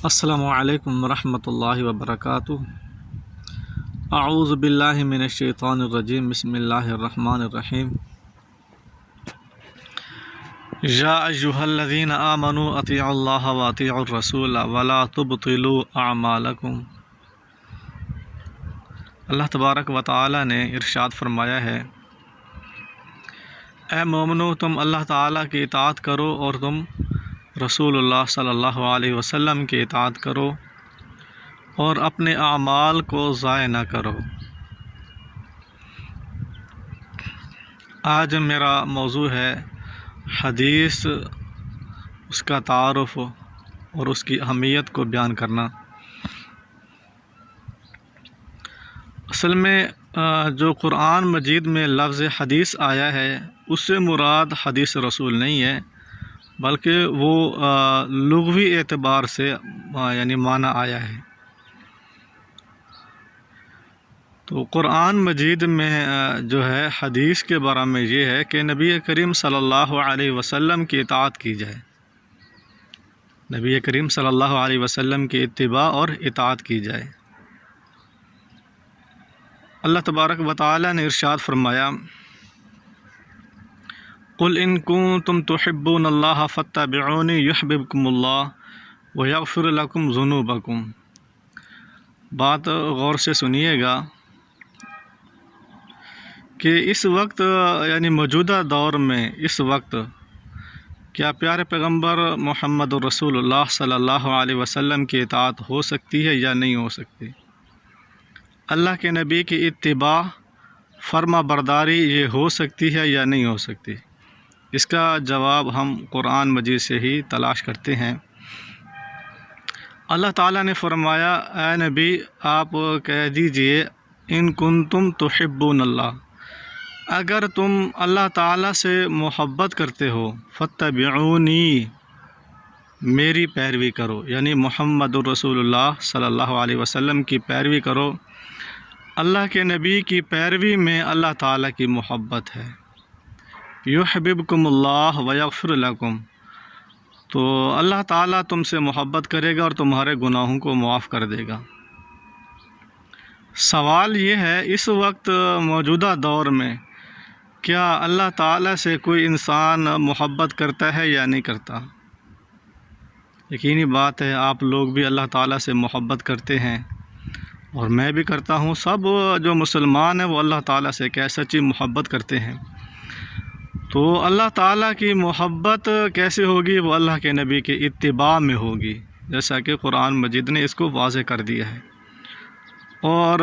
السلام علیکم ورحمۃ اللہ وبرکاتہ۔ اعوذ باللہ من الشیطان الرجیم، بسم اللہ الرحمن الرحیم۔ یا ایھا الذین آمنوا اطیعوا اللہ واطیعوا الرسول ولا تبطلوا اعمالکم۔ اللہ تبارک و تعالی نے ارشاد فرمایا ہے، اے مومنو تم اللہ تعالیٰ کی اطاعت کرو اور تم رسول اللہ صلی اللہ علیہ وسلم کی اطاعت کرو اور اپنے اعمال کو ضائع نہ کرو۔ آج میرا موضوع ہے حدیث، اس کا تعارف اور اس کی اہمیت کو بیان کرنا۔ اصل میں جو قرآن مجید میں لفظ حدیث آیا ہے اس سے مراد حدیث رسول نہیں ہے، بلکہ وہ لغوی اعتبار سے یعنی معنی آیا ہے۔ تو قرآن مجید میں جو ہے حدیث کے بارے میں یہ ہے کہ نبی کریم صلی اللہ علیہ وسلم کی اطاعت کی جائے، نبی کریم صلی اللہ علیہ وسلم کی اتباع اور اطاعت کی جائے۔ اللہ تبارک و تعالی نے ارشاد فرمایا، قل ان کنتم تحبون اللہ فاتبعونی یحببکم اللہ ویغفر لکم ذنوبکم۔ بات غور سے سنیے گا کہ اس وقت یعنی موجودہ دور میں اس وقت کیا پیارے پیغمبر محمد رسول اللہ صلی اللہ علیہ وسلم کی اطاعت ہو سکتی ہے یا نہیں ہو سکتی؟ اللہ کے نبی کی اتباع، فرما برداری یہ ہو سکتی ہے یا نہیں ہو سکتی؟ اس کا جواب ہم قرآن مجید سے ہی تلاش کرتے ہیں۔ اللہ تعالیٰ نے فرمایا، اے نبی آپ کہہ دیجئے ان کنتم تحبون اللہ، اگر تم اللہ تعالیٰ سے محبت کرتے ہو، فاتبعونی میری پیروی کرو، یعنی محمد الرسول اللہ صلی اللہ علیہ وسلم کی پیروی کرو۔ اللہ کے نبی کی پیروی میں اللہ تعالیٰ کی محبت ہے۔ یحببکم اللہ ویغفر لکم، تو اللہ تعالیٰ تم سے محبت کرے گا اور تمہارے گناہوں کو معاف کر دے گا۔ سوال یہ ہے، اس وقت موجودہ دور میں کیا اللہ تعالیٰ سے کوئی انسان محبت کرتا ہے یا نہیں کرتا؟ یقینی بات ہے آپ لوگ بھی اللہ تعالیٰ سے محبت کرتے ہیں اور میں بھی کرتا ہوں۔ سب جو مسلمان ہیں وہ اللہ تعالیٰ سے کیا سچی محبت کرتے ہیں۔ تو اللہ تعالیٰ کی محبت کیسے ہوگی؟ وہ اللہ کے نبی کی اتباع میں ہوگی، جیسا کہ قرآن مجید نے اس کو واضح کر دیا ہے۔ اور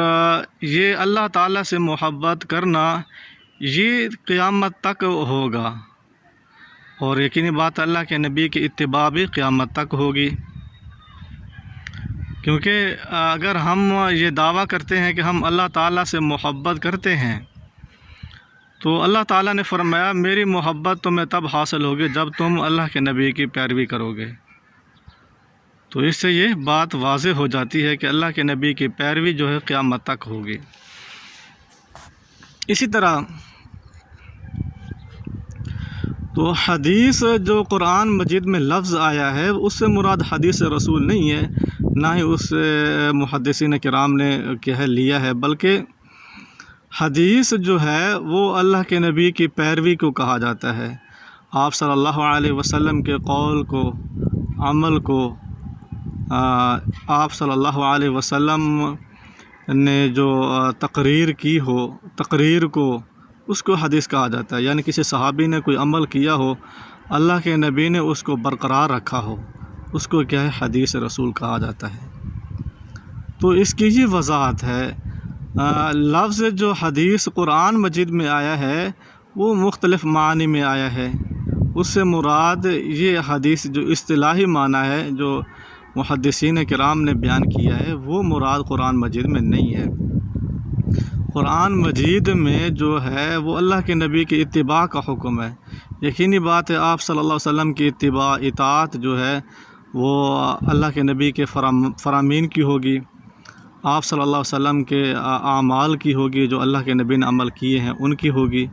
یہ اللہ تعالیٰ سے محبت کرنا یہ قیامت تک ہوگا، اور یقینی بات اللہ کے نبی کی اتباع بھی قیامت تک ہوگی، کیونکہ اگر ہم یہ دعویٰ کرتے ہیں کہ ہم اللہ تعالیٰ سے محبت کرتے ہیں تو اللہ تعالیٰ نے فرمایا میری محبت تمہیں تب حاصل ہوگی جب تم اللہ کے نبی کی پیروی کرو گے۔ تو اس سے یہ بات واضح ہو جاتی ہے کہ اللہ کے نبی کی پیروی جو ہے قیامت تک ہوگی۔ اسی طرح تو حدیث جو قرآن مجید میں لفظ آیا ہے اس سے مراد حدیث رسول نہیں ہے، نہ ہی اس محدثین کرام نے کہہ لیا ہے، بلکہ حدیث جو ہے وہ اللہ کے نبی کی پیروی کو کہا جاتا ہے۔ آپ صلی اللہ علیہ وسلم کے قول کو، عمل کو، آپ صلی اللہ علیہ وسلم نے جو تقریر کی ہو، تقریر کو، اس کو حدیث کہا جاتا ہے۔ یعنی کسی صحابی نے کوئی عمل کیا ہو، اللہ کے نبی نے اس کو برقرار رکھا ہو، اس کو کیا ہے حدیث رسول کہا جاتا ہے۔ تو اس کی یہ وضاحت ہے۔ لفظ جو حدیث قرآن مجید میں آیا ہے وہ مختلف معنی میں آیا ہے، اس سے مراد یہ حدیث جو اصطلاحی معنی ہے جو محدثین کرام نے بیان کیا ہے وہ مراد قرآن مجید میں نہیں ہے۔ قرآن مجید میں جو ہے وہ اللہ کے نبی کی اتباع کا حکم ہے۔ یقینی بات ہے آپ صلی اللہ علیہ وسلم کی اتباع، اطاعت جو ہے وہ اللہ کے نبی کے فرامین کی ہوگی، آپ صلی اللہ علیہ وسلم کے اعمال کی ہوگی، جو اللہ کے نبی نے عمل کیے ہیں ان کی ہوگی،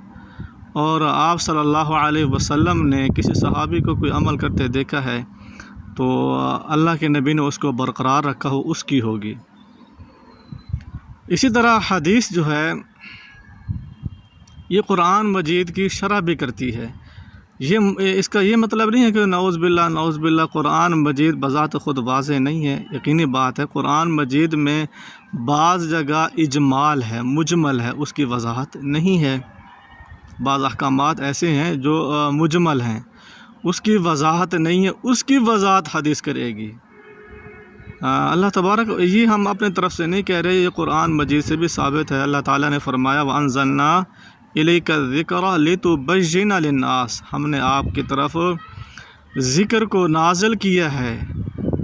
اور آپ صلی اللہ علیہ وسلم نے کسی صحابی کو کوئی عمل کرتے دیکھا ہے تو اللہ کے نبی نے اس کو برقرار رکھا ہو اس کی ہوگی۔ اسی طرح حدیث جو ہے یہ قرآن مجید کی شرح بھی کرتی ہے۔ اس کا یہ مطلب نہیں ہے کہ نعوذ باللہ قرآن مجید بذات خود واضح نہیں ہے، یقینی بات ہے قرآن مجید میں بعض جگہ اجمال ہے، مجمل ہے، اس کی وضاحت نہیں ہے۔ بعض احکامات ایسے ہیں جو مجمل ہیں، اس کی وضاحت نہیں ہے، اس کی وضاحت حدیث کرے گی۔ اللہ تبارک، یہ ہم اپنے طرف سے نہیں کہہ رہے، یہ قرآن مجید سے بھی ثابت ہے۔ اللہ تعالیٰ نے فرمایا وَأَنزَلْنَا إِلَيْكَ الذِّكْرَ لِتُبَيِّنَ لِلنَّاسِ، ہم نے آپ کی طرف ذکر کو نازل کیا ہے،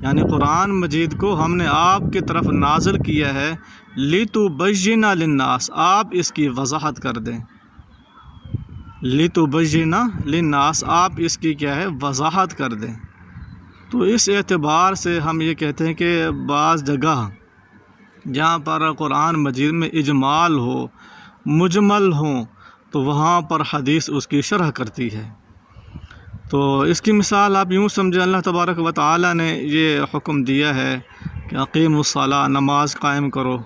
یعنی قرآن مجید کو ہم نے آپ کی طرف نازل کیا ہے لِتُبَيِّنَ لِلنَّاسِ، آپ اس کی وضاحت کر دیں۔ لِتُبَيِّنَ لِلنَّاسِ، آپ اس کی کیا ہے، وضاحت کر دیں۔ تو اس اعتبار سے ہم یہ کہتے ہیں کہ بعض جگہ جہاں پر قرآن مجید میں اجمال ہو، مجمل ہوں، تو وہاں پر حدیث اس کی شرح کرتی ہے۔ تو اس کی مثال آپ یوں سمجھیں، اللہ تبارک و تعالیٰ نے یہ حکم دیا ہے کہ اقیموا الصلاۃ، نماز قائم کرو،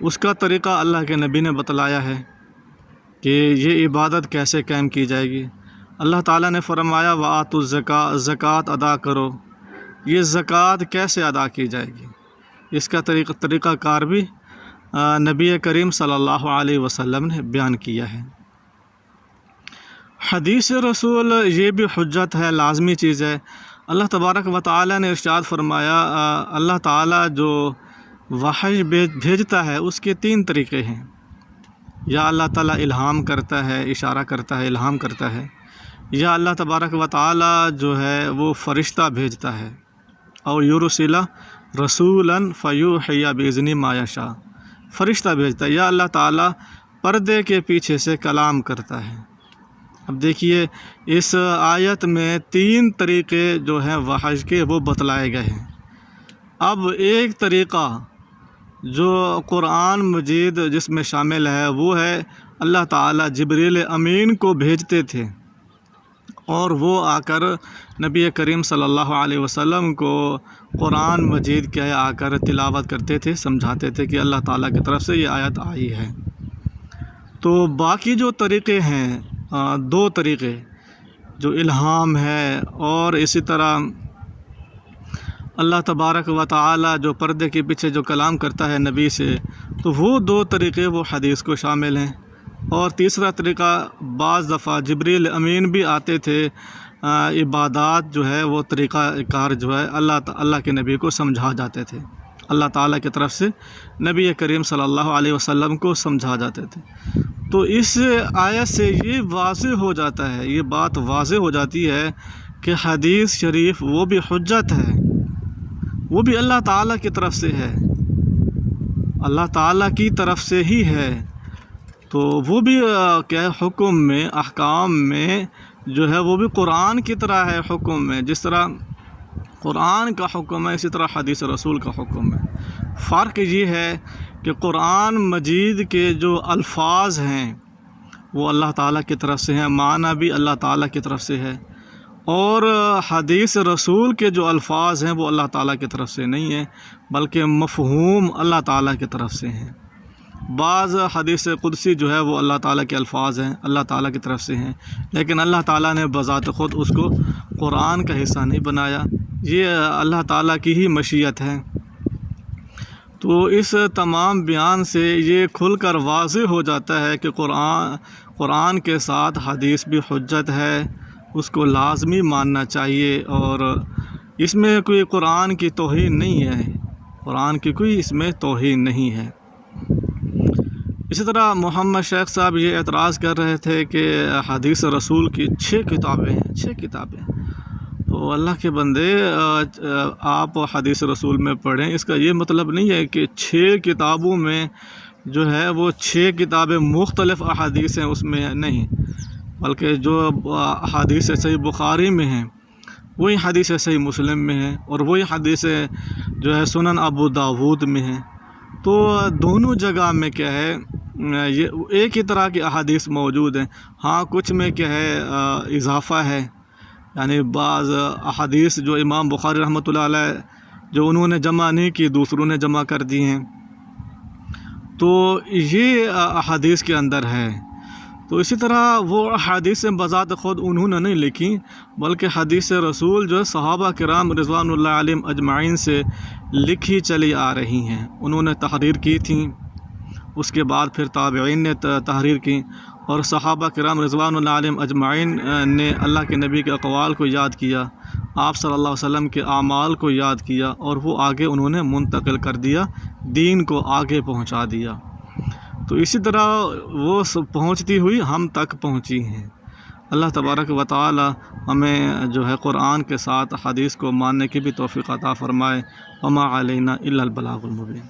اس کا طریقہ اللہ کے نبی نے بتلایا ہے کہ یہ عبادت کیسے قائم کی جائے گی۔ اللہ تعالیٰ نے فرمایا وآتوا الزکاۃ، زکوٰۃ ادا کرو، یہ زکوٰۃ کیسے ادا کی جائے گی، اس کا طریقہ کار بھی نبی کریم صلی اللہ علیہ وسلم نے بیان کیا ہے۔ حدیث رسول یہ بھی حجت ہے، لازمی چیز ہے۔ اللہ تبارک و تعالیٰ نے ارشاد فرمایا، اللہ تعالیٰ جو وحی بھیجتا ہے اس کے 3 طریقے ہیں۔ یا اللہ تعالیٰ الہام کرتا ہے، اشارہ کرتا ہے، الہام کرتا ہے، یا اللہ تبارک و تعالیٰ جو ہے وہ فرشتہ بھیجتا ہے، او یرسل رسولا فیوحی بإذنہ ما یشاء، فرشتہ بھیجتا ہے، یا اللہ تعالیٰ پردے کے پیچھے سے کلام کرتا ہے۔ اب دیکھیے اس آیت میں 3 طریقے جو ہیں وحی کے وہ بتلائے گئے ہیں۔ اب ایک طریقہ جو قرآن مجید جس میں شامل ہے وہ ہے اللہ تعالیٰ جبریل امین کو بھیجتے تھے اور وہ آ کر نبی کریم صلی اللہ علیہ وسلم کو قرآن مجید کے آ کر تلاوت کرتے تھے، سمجھاتے تھے کہ اللہ تعالیٰ کی طرف سے یہ آیت آئی ہے۔ تو باقی جو طریقے ہیں 2 طریقے، جو الہام ہے اور اسی طرح اللہ تبارک و تعالیٰ جو پردے کے پیچھے جو کلام کرتا ہے نبی سے، تو وہ 2 طریقے وہ حدیث کو شامل ہیں۔ اور تیسرا طریقہ، بعض دفعہ جبریل امین بھی آتے تھے، عبادات جو ہے وہ طریقہ کار جو ہے اللہ کے نبی کو سمجھا جاتے تھے، اللہ تعالیٰ کی طرف سے نبی کریم صلی اللہ علیہ وسلم کو سمجھا جاتے تھے۔ تو اس آیت سے یہ واضح ہو جاتا ہے، یہ بات واضح ہو جاتی ہے کہ حدیث شریف وہ بھی حجت ہے، وہ بھی اللہ تعالیٰ کی طرف سے ہے، اللہ تعالیٰ کی طرف سے ہی ہے۔ تو وہ بھی کیا ہے، حکم میں، احکام میں جو ہے وہ بھی قرآن کی طرح ہے حکم میں، جس طرح قرآن کا حکم ہے اسی طرح حدیث رسول کا حکم ہے۔ فرق یہ ہے کہ قرآن مجید کے جو الفاظ ہیں وہ اللہ تعالیٰ کی طرف سے ہیں، معنی بھی اللہ تعالیٰ کی طرف سے ہے، اور حدیث رسول کے جو الفاظ ہیں وہ اللہ تعالیٰ کی طرف سے نہیں ہیں بلکہ مفہوم اللہ تعالیٰ کی طرف سے ہیں۔ بعض حدیث قدسی جو ہے وہ اللہ تعالیٰ کے الفاظ ہیں، اللہ تعالیٰ کی طرف سے ہیں، لیکن اللہ تعالیٰ نے بذات خود اس کو قرآن کا حصہ نہیں بنایا، یہ اللہ تعالیٰ کی ہی مشیت ہے۔ تو اس تمام بیان سے یہ کھل کر واضح ہو جاتا ہے کہ قرآن کے ساتھ حدیث بھی حجت ہے، اس کو لازمی ماننا چاہیے، اور اس میں کوئی قرآن کی توہین نہیں ہے، قرآن کی کوئی اس میں توہین نہیں ہے۔ اسی طرح محمد شیخ صاحب یہ اعتراض کر رہے تھے کہ حدیث رسول کی 6 کتابیں ہیں، 6 کتابیں، تو اللہ کے بندے آپ حدیث رسول میں پڑھیں، اس کا یہ مطلب نہیں ہے کہ 6 کتابوں میں جو ہے وہ 6 کتابیں مختلف احادیث ہیں اس میں نہیں، بلکہ جو حدیث صحیح بخاری میں ہیں وہی حدیث صحیح مسلم میں ہیں، اور وہی حدیث جو ہے سنن ابو داود میں ہیں۔ تو دونوں جگہ میں کیا ہے، یہ ایک ہی طرح کی احادیث موجود ہیں، ہاں کچھ میں کیا ہے اضافہ ہے، یعنی بعض احادیث جو امام بخاری رحمۃ اللہ علیہ جو انہوں نے جمع نہیں کی دوسروں نے جمع کر دی ہیں، تو یہ احادیث کے اندر ہے۔ تو اسی طرح وہ احادیث بذات خود انہوں نے نہیں لکھی، بلکہ حدیث رسول جو ہے صحابہ کرام رضوان اللہ علیہم اجمعین سے لکھی چلی آ رہی ہیں، انہوں نے تحریر کی تھیں، اس کے بعد پھر تابعین نے تحریر کی، اور صحابہ کرام رضوان اللہ علیہم اجمعین نے اللہ کے نبی کے اقوال کو یاد کیا، آپ صلی اللہ علیہ وسلم کے اعمال کو یاد کیا، اور وہ آگے انہوں نے منتقل کر دیا، دین کو آگے پہنچا دیا۔ تو اسی طرح وہ پہنچتی ہوئی ہم تک پہنچی ہیں۔ اللہ تبارک و تعالی ہمیں جو ہے قرآن کے ساتھ حدیث کو ماننے کی بھی توفیق عطا فرمائے۔ وما علینا الا البلاغ المبین۔